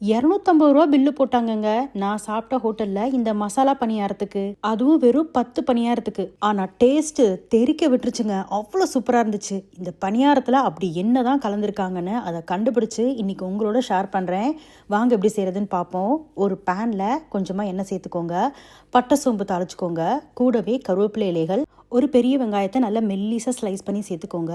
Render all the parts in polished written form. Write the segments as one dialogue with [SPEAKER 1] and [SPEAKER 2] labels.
[SPEAKER 1] ரூ. 250 பில்லு போட்டாங்கங்க. நான் சாப்பிட்ட ஹோட்டல்ல இந்த மசாலா பணியாரத்துக்கு. அதுவும் வெறும் 10 பணியாரத்துக்கு. ஆனா டேஸ்ட் தெறிக்க விட்டுருச்சுங்க. அவ்வளோ சூப்பரா இருந்துச்சு. இந்த பணியாரத்துல அப்படி என்னதான் கலந்துருக்காங்கன்னு அதை கண்டுபிடிச்சு இன்னைக்கு உங்களோட ஷேர் பண்றேன். வாங்க எப்படி செய்யறதுன்னு பார்ப்போம். ஒரு பேன்ல கொஞ்சமா எண்ணெய் சேர்த்துக்கோங்க. பட்டை சோம்பு தாளிச்சுக்கோங்க. கூடவே கருவேப்பிலை இலைகள், ஒரு பெரிய வெங்காயத்தை நல்லா மெல்லிசா ஸ்லைஸ் பண்ணி சேர்த்துக்கோங்க.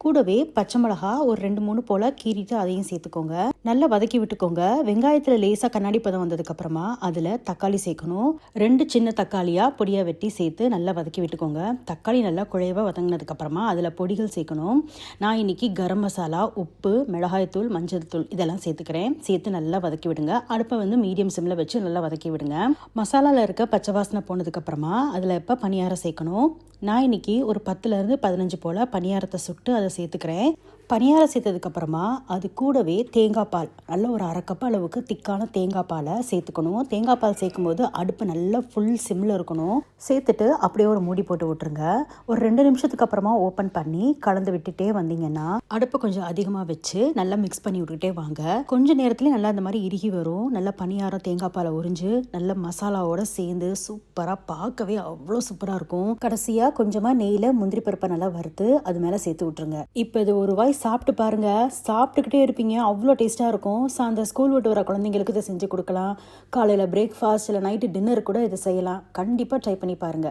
[SPEAKER 1] கூடவே பச்சை மிளகா ஒரு 2-3 போல கீறிட்டு அதையும் சேர்த்துக்கோங்க. நல்லா வதக்கி விட்டுக்கோங்க. வெங்காயத்துல லேசா கண்ணாடி பதம் வந்ததுக்கு அப்புறமா அதுல தக்காளி சேர்க்கணும். 2 சின்ன தக்காளியா பொடியா வெட்டி சேர்த்து நல்லா வதக்கி விட்டுக்கோங்க. தக்காளி நல்லா குழைவா வதங்கினதுக்கு அப்புறமா அதுல பொடிகள் சேர்க்கணும். நான் இன்னைக்கு கரம் மசாலா, உப்பு, மிளகாய்த்தூள், மஞ்சள் தூள் இதெல்லாம் சேர்த்துக்கிறேன். சேர்த்து நல்லா வதக்கி விடுங்க. அடுப்பை மீடியம் சிம்ல வச்சு நல்லா வதக்கி விடுங்க. மசாலால இருக்க பச்சை வாசனை போனதுக்கு அப்புறமா அதுல இப்ப பணியாரம் சேர்க்கணும். நான் இன்னைக்கு ஒரு 10 to 15 போல பணியாரத்தை சுட்டு அதை சேர்த்துக்கிறேன். பணியாரம் சேர்த்ததுக்கு அப்புறமா அது கூடவே தேங்காய் பால், நல்ல ஒரு 1/2 கப் அளவுக்கு திக்கான தேங்காய் பாலை சேர்த்துக்கணும். தேங்காய் பால் சேர்க்கும் போது அடுப்பு நல்லா ஃபுல் சிம்ல இருக்கணும். சேர்த்துட்டு அப்படியே ஒரு மூடி போட்டு விட்டுருங்க. ஒரு 2 நிமிஷத்துக்கு அப்புறமா ஓப்பன் பண்ணி கலந்து விட்டுட்டே வந்தீங்கன்னா அடுப்பு கொஞ்சம் அதிகமாக வச்சு நல்லா மிக்ஸ் பண்ணி விட்டுட்டே வாங்க. கொஞ்ச நேரத்துலேயே நல்லா இந்த மாதிரி இறுகி வரும். நல்லா பணியாரம் தேங்காய் பாலை உறிஞ்சு நல்ல மசாலாவோட சேர்ந்து சூப்பராக, பார்க்கவே அவ்வளோ சூப்பராக இருக்கும். கடைசியாக கொஞ்சமாக நெய்யில் முந்திரி பருப்பை நல்லா வறுத்து அது மேலே சேர்த்து விட்டுருங்க. இப்போ இது ஒரு வாய் சாப்பிட்டு பாருங்க. சாப்பிட்டுக்கிட்டே இருப்பீங்க. அவ்வளோ டேஸ்ட்டாக இருக்கும். அந்த ஸ்கூல் விட்டு வர குழந்தைங்களுக்கு இதை செஞ்சு கொடுக்கலாம். காலையில் பிரேக்ஃபாஸ்ட் இல்லை நைட்டு டின்னர் கூட இதை செய்யலாம். கண்டிப்பாக ட்ரை பண்ணி பாருங்க.